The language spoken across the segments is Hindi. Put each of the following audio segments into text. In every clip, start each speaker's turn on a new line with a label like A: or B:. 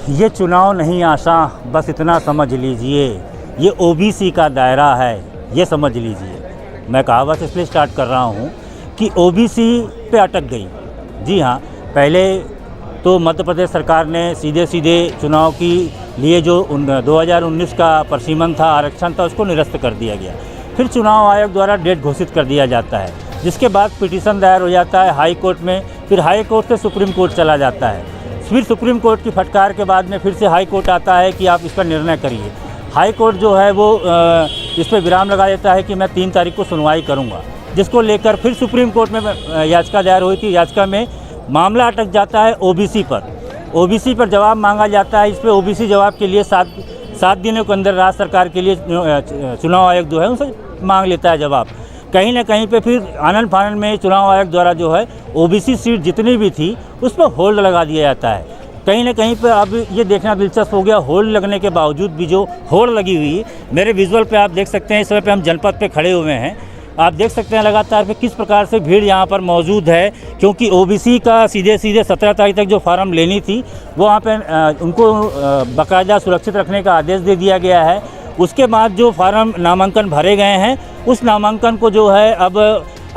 A: ये चुनाव नहीं आसान, बस इतना समझ लीजिए, ये ओबीसी का दायरा है, ये समझ लीजिए। मैं कहावत इसलिए स्टार्ट कर रहा हूँ कि ओबीसी पे अटक गई। जी हाँ, पहले तो मध्य प्रदेश सरकार ने सीधे सीधे चुनाव की लिए जो 2019 का परिसीमन था, आरक्षण था, उसको निरस्त कर दिया गया। फिर चुनाव आयोग द्वारा डेट घोषित कर दिया जाता है, जिसके बाद पिटीशन दायर हो जाता है हाई कोर्ट में, फिर हाई कोर्ट से सुप्रीम कोर्ट चला जाता है। फिर सुप्रीम कोर्ट की फटकार के बाद में फिर से हाई कोर्ट आता है कि आप इसका निर्णय करिए। हाई कोर्ट जो है वो इस पर विराम लगा देता है कि मैं 3 तारीख को सुनवाई करूंगा, जिसको लेकर फिर सुप्रीम कोर्ट में याचिका दायर हुई थी। याचिका में मामला अटक जाता है ओबीसी पर जवाब मांगा जाता है। इस पर ओबीसी जवाब के लिए 7 दिनों के अंदर राज्य सरकार के लिए चुनाव आयोग जो है उनसे मांग लेता है जवाब। कहीं ना कहीं पे फिर आनंद फानन में चुनाव आयोग द्वारा जो है ओबीसी सीट जितनी भी थी उस पर होल्ड लगा दिया जाता है। कहीं ना कहीं पे अब ये देखना दिलचस्प हो गया, होल्ड लगने के बावजूद भी जो होल्ड लगी हुई है, मेरे विजुअल पे आप देख सकते हैं। इस समय पे हम जनपद पे खड़े हुए हैं, आप देख सकते हैं लगातार पे किस प्रकार से भीड़ यहाँ पर मौजूद है, क्योंकि ओबीसी का सीधे 17 तारीख तक जो फार्म लेनी थी वो वहाँ पे उनको बाकायदा सुरक्षित रखने का आदेश दे दिया गया है। उसके बाद जो फार्म नामांकन भरे गए हैं, उस नामांकन को जो है अब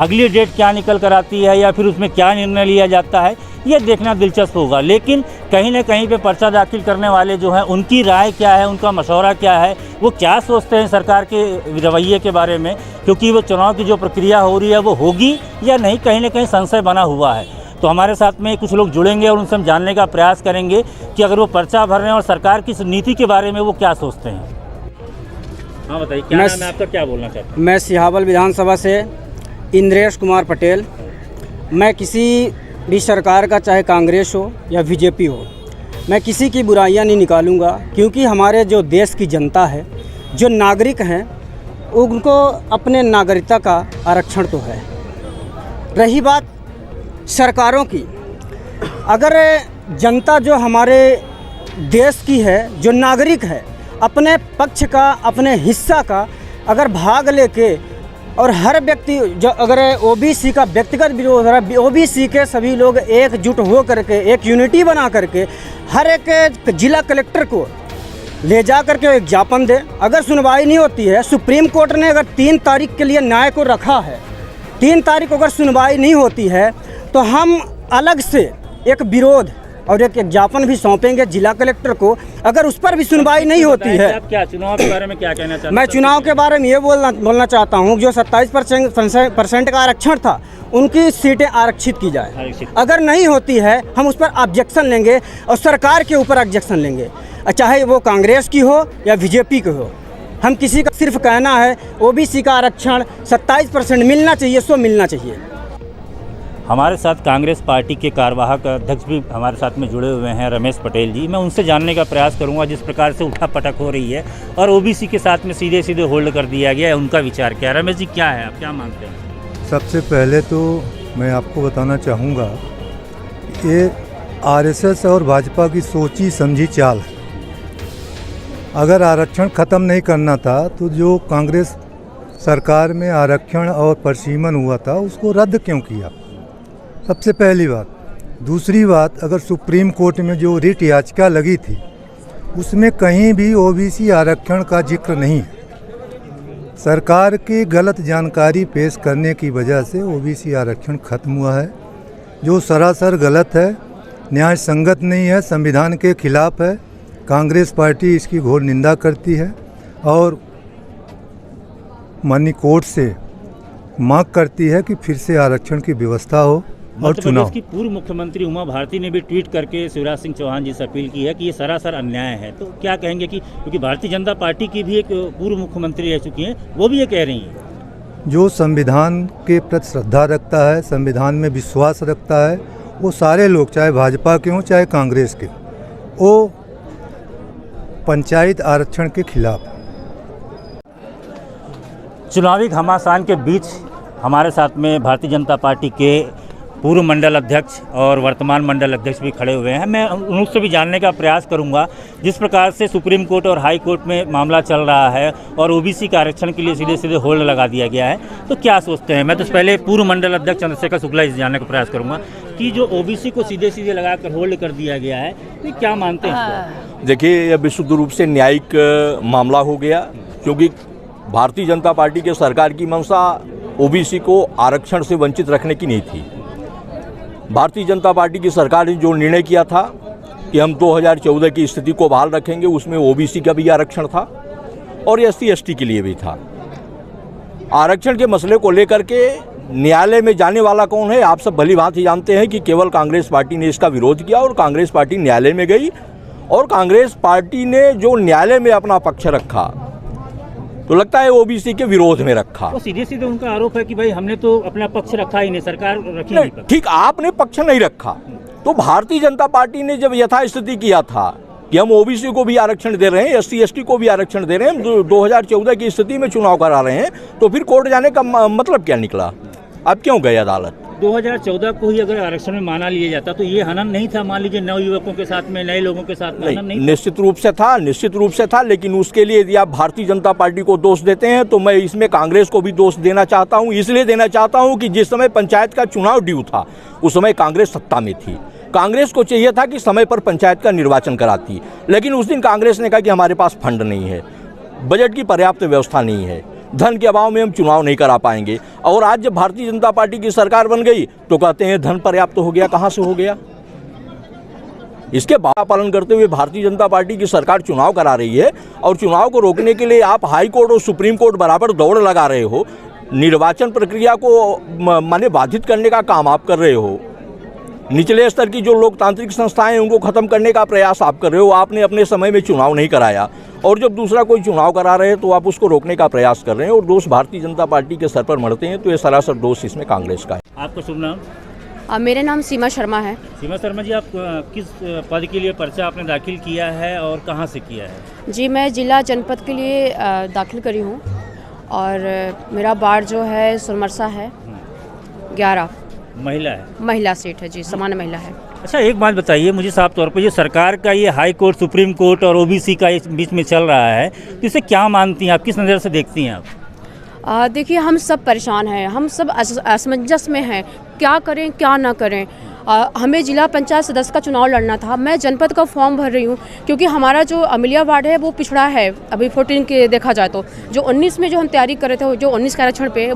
A: अगली डेट क्या निकल कर आती है या फिर उसमें क्या निर्णय लिया जाता है, ये देखना दिलचस्प होगा। लेकिन कहीं ना कहीं पे पर्चा दाखिल करने वाले जो हैं उनकी राय क्या है, उनका मशवरा क्या है, वो क्या सोचते हैं सरकार के रवैये के बारे में, क्योंकि वो चुनाव की जो प्रक्रिया हो रही है वो होगी या नहीं, कहीं ना कहीं संशय बना हुआ है। तो हमारे साथ में कुछ लोग जुड़ेंगे और उनसे हम जानने का प्रयास करेंगे कि अगर वो पर्चा भर रहे हैं और सरकार की नीति के बारे में वो क्या सोचते हैं। हाँ बताइए, क्या नाम है आपका, क्या बोलना चाहते हैं?
B: मैं सिहावल विधानसभा से इंद्रेश कुमार पटेल। मैं किसी भी सरकार का, चाहे कांग्रेस हो या बीजेपी हो, मैं किसी की बुराइयां नहीं निकालूंगा, क्योंकि हमारे जो देश की जनता है, जो नागरिक हैं, उनको अपने नागरिकता का आरक्षण तो है। रही बात सरकारों की, अगर जनता जो हमारे देश की है, जो नागरिक है, अपने पक्ष का, अपने हिस्सा का अगर भाग लेके, और हर व्यक्ति जो अगर ओबीसी का व्यक्तिगत विरोध हो रहा है, ओबीसी के सभी लोग एकजुट हो करके, एक यूनिटी बना करके हर एक जिला कलेक्टर को ले जा करके एक ज्ञापन दे। अगर सुनवाई नहीं होती है, सुप्रीम कोर्ट ने अगर 3 तारीख के लिए न्याय को रखा है, 3 तारीख को अगर सुनवाई नहीं होती है तो हम अलग से एक विरोध और एक ज्ञापन भी सौंपेंगे जिला कलेक्टर को। अगर उस पर भी सुनवाई नहीं होती है,
A: आप क्या चुनाव के बारे में क्या कहना चाहते हैं?
B: मैं चुनाव के बारे में ये बोलना चाहता हूँ, जो 27% का आरक्षण था, उनकी सीटें आरक्षित की जाए। अगर नहीं होती है, हम उस पर ऑब्जेक्शन लेंगे और सरकार के ऊपर ऑब्जेक्शन लेंगे, चाहे वो कांग्रेस की हो या बीजेपी की हो। हम किसी का सिर्फ कहना है ओबीसी का आरक्षण 27% मिलना चाहिए, सो मिलना चाहिए।
A: हमारे साथ कांग्रेस पार्टी के कार्यवाहक अध्यक्ष भी हमारे साथ में जुड़े हुए हैं, रमेश पटेल जी। मैं उनसे जानने का प्रयास करूंगा जिस प्रकार से उठापटक हो रही है और ओबीसी के साथ में सीधे सीधे होल्ड कर दिया गया है, उनका विचार क्या है। रमेश जी, क्या है, आप क्या मानते हैं?
C: सबसे पहले तो मैं आपको बताना चाहूँगा, ये आरएसएस और भाजपा की सोची समझी चाल है। अगर आरक्षण ख़त्म नहीं करना था तो जो कांग्रेस सरकार में आरक्षण और परिसीमन हुआ था उसको रद्द क्यों किया, सबसे पहली बात। दूसरी बात, अगर सुप्रीम कोर्ट में जो रिट याचिका लगी थी उसमें कहीं भी ओबीसी आरक्षण का जिक्र नहीं है। सरकार की गलत जानकारी पेश करने की वजह से ओबीसी आरक्षण खत्म हुआ है, जो सरासर गलत है, न्याय संगत नहीं है, संविधान के खिलाफ है। कांग्रेस पार्टी इसकी घोर निंदा करती है और माननीय कोर्ट से मांग करती है कि फिर से आरक्षण की व्यवस्था हो और चुनाव।
A: की पूर्व मुख्यमंत्री उमा भारती ने भी ट्वीट करके शिवराज सिंह चौहान जी से अपील की है कि ये सरासर अन्याय है। तो क्या कहेंगे कि क्योंकि भारतीय जनता पार्टी की भी एक पूर्व मुख्यमंत्री रह चुकी हैं, वो भी ये कह रही हैं।
C: जो संविधान के प्रति श्रद्धा रखता है, संविधान में विश्वास रखता है, वो सारे लोग, चाहे भाजपा के हों चाहे कांग्रेस के, वो पंचायत आरक्षण के खिलाफ।
A: चुनावी घमासान के बीच हमारे साथ में भारतीय जनता पार्टी के पूर्व मंडल अध्यक्ष और वर्तमान मंडल अध्यक्ष भी खड़े हुए हैं। मैं उनसे भी जानने का प्रयास करूंगा, जिस प्रकार से सुप्रीम कोर्ट और हाई कोर्ट में मामला चल रहा है और ओबीसी के आरक्षण के लिए सीधे सीधे होल्ड लगा दिया गया है, तो क्या सोचते हैं। मैं तो पहले पूर्व मंडल अध्यक्ष चंद्रशेखर शुक्ला जी जानने का प्रयास करूंगा, कि जो ओबीसी को सीधे सीधे लगाकर होल्ड कर दिया गया है, तो क्या मानते हैं इसको?
D: देखिए, यह विशुद्ध रूप से न्यायिक मामला हो गया, क्योंकि भारतीय जनता पार्टी के सरकार की मंशा ओबीसी को आरक्षण से वंचित रखने की नहीं थी। भारतीय जनता पार्टी की सरकार ने जो निर्णय किया था कि हम 2014 की स्थिति को बहाल रखेंगे, उसमें ओबीसी का भी आरक्षण था और SC/ST के लिए भी था। आरक्षण के मसले को लेकर के न्यायालय में जाने वाला कौन है? आप सब भली भांति जानते हैं कि केवल कांग्रेस पार्टी ने इसका विरोध किया और कांग्रेस पार्टी न्यायालय में गई और कांग्रेस पार्टी ने जो न्यायालय में अपना पक्ष रखा तो लगता है ओबीसी के विरोध में रखा।
A: वो सीधे सीधे उनका आरोप है कि भाई हमने तो अपना पक्ष रखा ही नहीं, सरकार रखी नहीं पक्ष।
D: ठीक, आपने पक्ष नहीं रखा। तो भारतीय जनता पार्टी ने जब यथास्थिति किया था कि हम ओबीसी को भी आरक्षण दे रहे हैं, SC/ST को भी आरक्षण दे रहे हैं, हम 2014 की स्थिति में चुनाव करा रहे हैं, तो फिर कोर्ट जाने का मतलब क्या निकला? अब क्यों गए अदालत?
A: 2014 को ही अगर आरक्षण में माना लिया जाता तो ये हनन नहीं था, मान लीजिए नव युवकों के साथ में, नए लोगों के साथ में हनन नहीं था?
D: निश्चित रूप से था, लेकिन उसके लिए यदि आप भारतीय जनता पार्टी को दोष देते हैं तो मैं इसमें कांग्रेस को भी दोष देना चाहता हूं। इसलिए देना चाहता हूं कि जिस समय पंचायत का चुनाव ड्यू था उस समय कांग्रेस सत्ता में थी। कांग्रेस को चाहिए था कि समय पर पंचायत का निर्वाचन कराती, लेकिन उस दिन कांग्रेस ने कहा कि हमारे पास फंड नहीं है, बजट की पर्याप्त व्यवस्था नहीं है, धन के अभाव में हम चुनाव नहीं करा पाएंगे। और आज जब भारतीय जनता पार्टी की सरकार बन गई तो कहते हैं धन पर्याप्त हो गया। कहां से हो गया? इसके पालन करते हुए भारतीय जनता पार्टी की सरकार चुनाव करा रही है और चुनाव को रोकने के लिए आप हाई कोर्ट और सुप्रीम कोर्ट बराबर दौड़ लगा रहे हो। निर्वाचन प्रक्रिया को माने बाधित करने का काम आप कर रहे हो। निचले स्तर की जो लोकतांत्रिक संस्थाएं हैं उनको खत्म करने का प्रयास आप कर रहे हो। आपने अपने समय में चुनाव नहीं कराया और जब दूसरा कोई चुनाव करा रहे हैं तो आप उसको रोकने का प्रयास कर रहे हैं और दोष भारतीय जनता पार्टी के सर पर मढ़ते हैं, तो ये सरासर दोष इसमें कांग्रेस का है।
A: आपका शुभ नाम?
E: मेरा नाम सीमा शर्मा है।
A: सीमा शर्मा जी, आप किस पद के लिए पर्चा आपने दाखिल किया है और कहाँ से किया है?
E: जी, मैं जिला जनपद के लिए दाखिल करी हूँ और मेरा वार्ड जो है सोनमरसा है, 11
A: महिला है।
E: महिला सीट है जी, सामान्य महिला है।
A: अच्छा, एक बात बताइए मुझे साफ तौर पर, ये सरकार का ये हाई कोर्ट, सुप्रीम कोर्ट और ओबीसी का इस बीच में चल रहा है, तो इसे क्या मानती हैं आप, किस नज़र से देखती हैं आप?
E: देखिए, हम सब परेशान हैं, हम सब असमंजस में हैं, क्या करें क्या ना करें। हमें जिला पंचायत सदस्य का चुनाव लड़ना था, मैं जनपद का फॉर्म भर रही हूँ क्योंकि हमारा जो अमिलिया वार्ड है वो पिछड़ा है। अभी 14 के देखा जाए तो जो 19 में जो हम तैयारी कर रहे थे, जो 19 के आरक्षण पे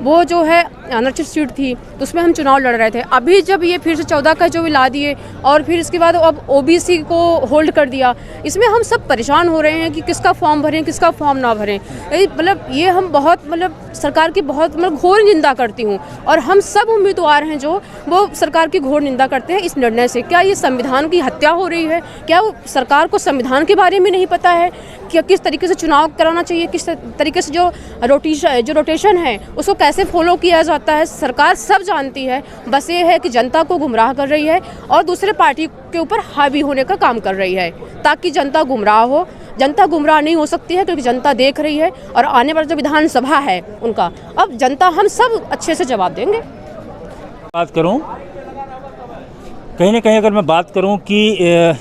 E: वो जो है अनारक्षित सीट थी, तो उसमें हम चुनाव लड़ रहे थे। अभी जब ये फिर से 14 का जो ला दिए और फिर इसके बाद अब ओबीसी को होल्ड कर दिया, इसमें हम सब परेशान हो रहे हैं कि किसका फॉर्म भरें किसका फॉर्म ना भरें। मतलब ये हम बहुत सरकार की बहुत घोर निंदा करती हूँ और हम सब उम्मीदवार हैं जो वो सरकार की घोर निंदा करते हैं इस निर्णय से। क्या ये संविधान की हत्या हो रही है? क्या वो सरकार को संविधान के बारे में नहीं पता है कि किस तरीके से चुनाव कराना चाहिए, किस तरीके से जो रोटेशन है उसको कैसे फॉलो किया जाता है? सरकार सब जानती है, बस ये है कि जनता को गुमराह कर रही है और दूसरे पार्टी के ऊपर हावी होने का काम कर रही है ताकि जनता गुमराह हो। जनता गुमराह नहीं हो सकती है क्योंकि जनता देख रही है और आने वाला जो विधानसभा है उनका अब जनता हम सब अच्छे से जवाब देंगे।
A: बात करूं, कहीं ना कहीं अगर मैं बात करूं कि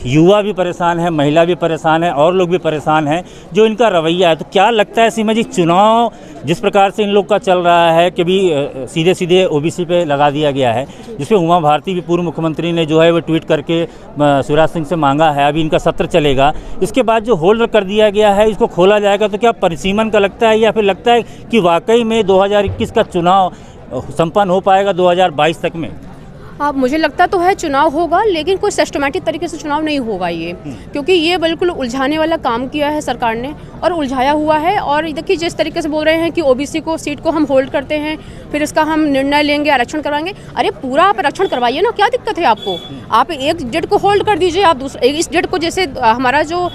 A: युवा भी परेशान है, महिला भी परेशान है और लोग भी परेशान हैं जो इनका रवैया है, तो क्या लगता है सीमा जी, चुनाव जिस प्रकार से इन लोग का चल रहा है कि भी सीधे सीधे ओबीसी पे लगा दिया गया है, जिसपे उमा भारती भी पूर्व मुख्यमंत्री ने जो है वो ट्वीट करके शिवराज सिंह से मांगा है, अभी इनका सत्र चलेगा, इसके बाद जो होल्ड कर दिया गया है इसको खोला जाएगा, तो क्या परिसीमन का लगता है या फिर लगता है कि वाकई में 2021 का चुनाव संपन्न हो पाएगा 2022 तक में?
E: मुझे लगता तो है चुनाव होगा, लेकिन कोई सिस्टमेटिक तरीके से चुनाव नहीं होगा ये, क्योंकि ये बिल्कुल उलझाने वाला काम किया है सरकार ने और उलझाया हुआ है। और देखिए, जिस तरीके से बोल रहे हैं कि ओबीसी को सीट को हम होल्ड करते हैं, फिर इसका हम निर्णय लेंगे, आरक्षण करवाएंगे। अरे पूरा आप आरक्षण करवाइए ना, क्या दिक्कत है आपको? आप एक डेट को होल्ड कर दीजिए, आप इस डेट को, जैसे हमारा जो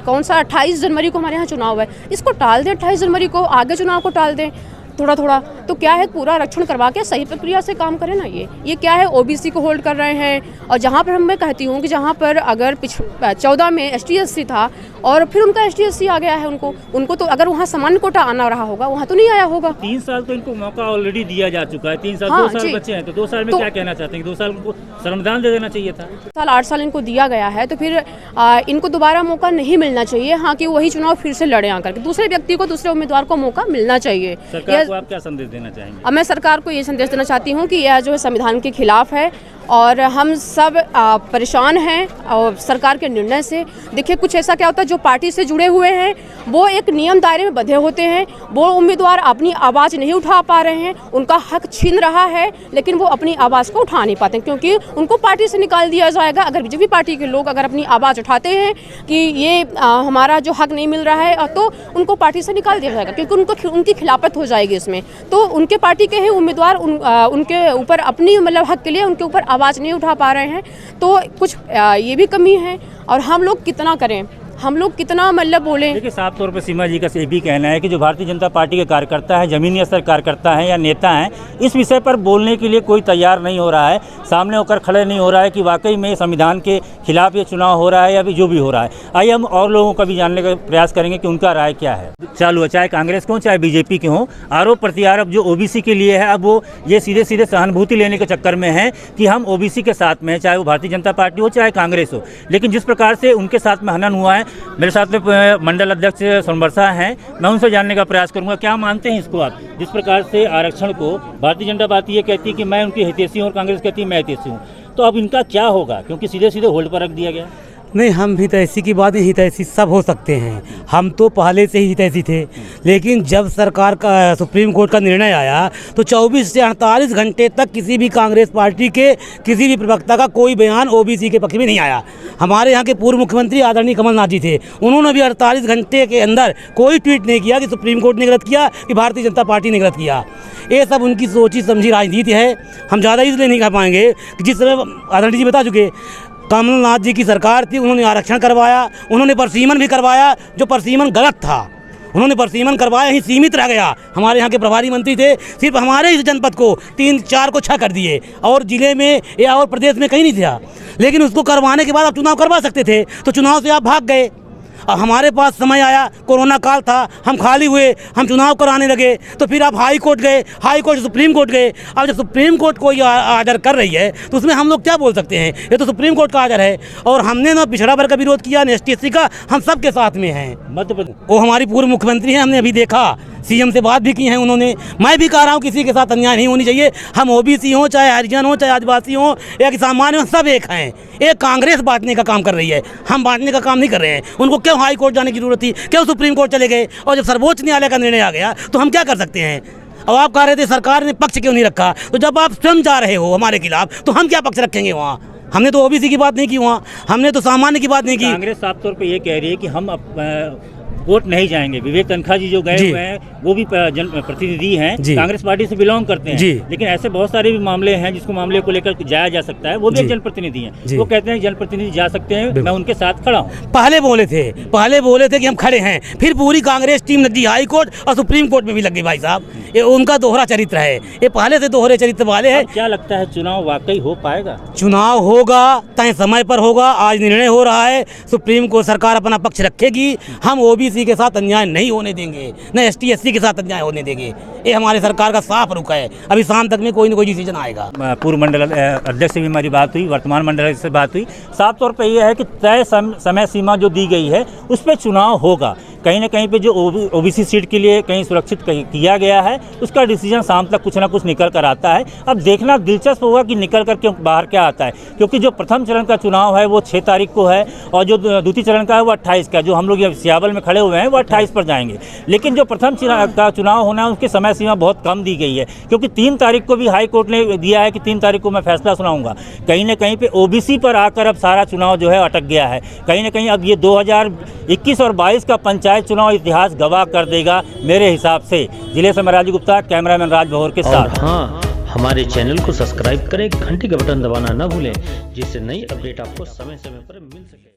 E: कौन सा 28 जनवरी को हमारे यहाँ चुनाव है, इसको टाल दें, 28 जनवरी को आगे चुनाव को टाल दें थोड़ा थोड़ा। तो क्या है, पूरा आरक्षण करवा के सही प्रक्रिया से काम करें ना। ये क्या है, ओबीसी को होल्ड कर रहे हैं। और जहाँ पर मैं कहती हूँ कि जहाँ पर अगर 14 में ST/SC था और फिर उनका ST/SC आ गया है, उनको तो अगर वहाँ सामान्य कोटा आना रहा होगा, वहाँ तो नहीं आया होगा।
A: 3 साल तो इनको मौका ऑलरेडी दिया जा चुका है, 3 साल, 2 साल बचे हैं, तो 2 साल में क्या कहना चाहते हैं? 2 साल को श्रमदान दे देना चाहिए था। 8 साल इनको दिया गया है, तो फिर इनको दोबारा मौका नहीं मिलना चाहिए। हाँ, कि वही चुनाव फिर से लड़े आकर के, दूसरे व्यक्ति को, दूसरे उम्मीदवार को मौका मिलना चाहिए। को आप क्या संदेश देना चाहेंगे?
E: अब मैं सरकार को ये संदेश देना चाहती हूँ कि यह जो है संविधान के खिलाफ है और हम सब परेशान हैं और सरकार के निर्णय से। देखिए कुछ ऐसा क्या होता है, जो पार्टी से जुड़े हुए हैं वो एक नियम दायरे में बंधे होते हैं, वो उम्मीदवार अपनी आवाज़ नहीं उठा पा रहे हैं, उनका हक छीन रहा है, लेकिन वो अपनी आवाज़ को उठा नहीं पाते क्योंकि उनको पार्टी से निकाल दिया जाएगा। अगर बीजेपी पार्टी के लोग अगर अपनी आवाज़ उठाते हैं कि ये हमारा जो हक नहीं मिल रहा है तो उनको पार्टी से निकाल दिया जाएगा क्योंकि उनकी खिलाफत हो जाएगी इसमें। तो उनके पार्टी के ही उम्मीदवार उनके ऊपर अपनी मतलब हक के लिए उनके ऊपर आवाज़ नहीं उठा पा रहे हैं, तो कुछ ये भी कमी है। और हम लोग कितना करें, हम लोग कितना मतलब बोलें।
A: देखिए साफ तौर पर सीमा जी का ये भी कहना है कि जो भारतीय जनता पार्टी के कार्यकर्ता हैं, ज़मीनी स्तर कार्यकर्ता हैं या नेता हैं, इस विषय पर बोलने के लिए कोई तैयार नहीं हो रहा है, सामने होकर खड़े नहीं हो रहा है कि वाकई में संविधान के खिलाफ ये चुनाव हो रहा है या भी जो भी हो रहा है। आइए हम और लोगों का भी जानने का प्रयास करेंगे कि उनका राय क्या है। चालू है, चाहे कांग्रेस के हों चाहे बीजेपी के हों, आरोप प्रत्यारोप जो ओबीसी के लिए है, अब वो ये सीधे सीधे सहानुभूति लेने के चक्कर में है कि हम ओबीसी के साथ में हैं, चाहे वो भारतीय जनता पार्टी हो चाहे कांग्रेस हो। लेकिन जिस प्रकार से उनके साथ में हनन हुआ है, मेरे साथ में मंडल अध्यक्ष सोनबरसा हैं, मैं उनसे जानने का प्रयास करूंगा क्या मानते हैं इसको आप। जिस प्रकार से आरक्षण को भारतीय जनता पार्टी ये कहती है कि मैं उनकी हितैषी हूँ और कांग्रेस कहती है मैं हितैषी हूँ, तो अब इनका क्या होगा क्योंकि सीधे सीधे होल्ड पर रख दिया गया।
F: नहीं, हम हितैषी की बात, हितैषी सब हो सकते हैं, हम तो पहले से ही हितैषी थे। लेकिन जब सरकार का सुप्रीम कोर्ट का निर्णय आया तो 24 से 48 घंटे तक किसी भी कांग्रेस पार्टी के किसी भी प्रवक्ता का कोई बयान ओबीसी के पक्ष में नहीं आया। हमारे यहाँ के पूर्व मुख्यमंत्री आदरणीय कमलनाथ जी थे, उन्होंने भी 48 घंटे के अंदर कोई ट्वीट नहीं किया कि सुप्रीम कोर्ट ने गलत किया कि भारतीय जनता पार्टी ने गलत किया। ये सब उनकी सोची समझी राजनीति है। हम ज़्यादा इसलिए नहीं कह पाएंगे कि जिस समय आदरणीय जी बता चुके, कमलनाथ जी की सरकार थी, उन्होंने आरक्षण करवाया, उन्होंने परसीमन भी करवाया, जो परसीमन गलत था उन्होंने परसीमन करवाया, ही सीमित रह गया। हमारे यहाँ के प्रभारी मंत्री थे, सिर्फ हमारे इस जनपद को 3-4 को 6 कर दिए और जिले में या और प्रदेश में कहीं नहीं था। लेकिन उसको करवाने के बाद आप चुनाव करवा सकते थे, तो चुनाव से आप भाग गए। अब हमारे पास समय आया, कोरोना काल था, हम खाली हुए, हम चुनाव कराने लगे, तो फिर आप हाई कोर्ट गए, हाई कोर्ट से सुप्रीम कोर्ट गए। अब जब सुप्रीम कोर्ट कोई आर्डर कर रही है तो उसमें हम लोग क्या बोल सकते हैं, ये तो सुप्रीम कोर्ट का आर्डर है। और हमने ना पिछड़ा वर्ग का विरोध किया, न ST/SC का, हम सब के साथ में हैं।
A: मध्य प्रदेश
F: वो हमारी पूर्व मुख्यमंत्री हैं, हमने अभी देखा, सीएम से बात भी की है उन्होंने। मैं भी कह रहा हूँ किसी के साथ अन्याय नहीं होनी चाहिए। हम ओबीसी हों, चाहे हरिजन हों, चाहे आदिवासी हों या कि सामान्य हों, सब एक हैं। एक कांग्रेस बांटने का काम कर रही है, हम बांटने का काम नहीं कर रहे हैं। उनको क्यों हाई कोर्ट जाने की जरूरत थी, क्यों सुप्रीम कोर्ट चले गए, और जब सर्वोच्च न्यायालय का निर्णय आ गया तो हम क्या कर सकते हैं। अब आप कह रहे थे सरकार ने पक्ष क्यों नहीं रखा, तो जब आप स्वयं जा रहे हो हमारे खिलाफ तो हम क्या पक्ष रखेंगे वहाँ। हमने तो ओबीसी की बात नहीं की वहाँ, हमने तो सामान्य की बात नहीं की।
A: कांग्रेस साफ तौर पर ये कह रही है कि हम कोर्ट नहीं जाएंगे। विवेक तनखा जी जो गए हुए हैं वो भी प्रतिनिधि हैं, कांग्रेस पार्टी से बिलोंग करते हैं, लेकिन ऐसे बहुत सारे भी मामले हैं जिसको मामले को लेकर जाया जा सकता है, वो भी एक जनप्रतिनिधि हैं। वो कहते हैं जनप्रतिनिधि जा सकते हैं, मैं उनके साथ खड़ा हूँ।
F: पहले बोले थे कि हम खड़े हैं, फिर पूरी कांग्रेस टीम लग गई हाई कोर्ट और सुप्रीम कोर्ट में भी लग गई। भाई साहब, ये उनका दोहरा चरित्र है, ये पहले से दोहरे चरित्र वाले हैं।
A: क्या लगता है चुनाव वाकई हो पाएगा?
F: चुनाव होगा, तय समय पर होगा। आज निर्णय हो रहा है, सुप्रीम कोर्ट सरकार अपना पक्ष रखेगी। हम ओबीसी के साथ अन्याय नहीं होने देंगे, न ST/SC के साथ अन्याय होने देंगे। ये हमारे सरकार का साफ रुख है। अभी शाम तक में कोई न कोई डिसीजन आएगा।
A: पूर्व मंडल अध्यक्ष से भी हमारी बात हुई, वर्तमान मंडल अध्यक्ष से बात हुई। साफ तौर पर यह है कि तय समय सीमा जो दी गई है उस पर चुनाव होगा। कहीं ना कहीं पे जो ओबीसी सीट के लिए कहीं सुरक्षित किया गया है, उसका डिसीजन शाम तक कुछ ना कुछ निकल कर आता है। अब देखना दिलचस्प होगा कि निकल कर क्यों बाहर क्या आता है, क्योंकि जो प्रथम चरण का चुनाव है वो 6 तारीख को है और जो द्वितीय चरण का है वो 28 का। जो हम लोग सियाबल में खड़े हुए हैं वो 28 पर जाएंगे, लेकिन जो प्रथम का चुनाव होना है उसकी समय सीमा बहुत कम दी गई है, क्योंकि 3 तारीख को भी हाई कोर्ट ने दिया है कि 3 तारीख को मैं फैसला सुनाऊंगा। कहीं ना कहीं पे ओबीसी पर आकर अब सारा चुनाव जो है अटक गया है। कहीं ना कहीं अब ये 2021 और 22 का पंचायत चुनाव इतिहास गवाह कर देगा मेरे हिसाब से। जिले से मैं राजू गुप्ता, कैमरामैन राज भौर के साथ।
G: हाँ, हमारे चैनल को सब्सक्राइब करें, घंटी का बटन दबाना न भूलें, जिससे नई अपडेट आपको समय समय पर मिल सके।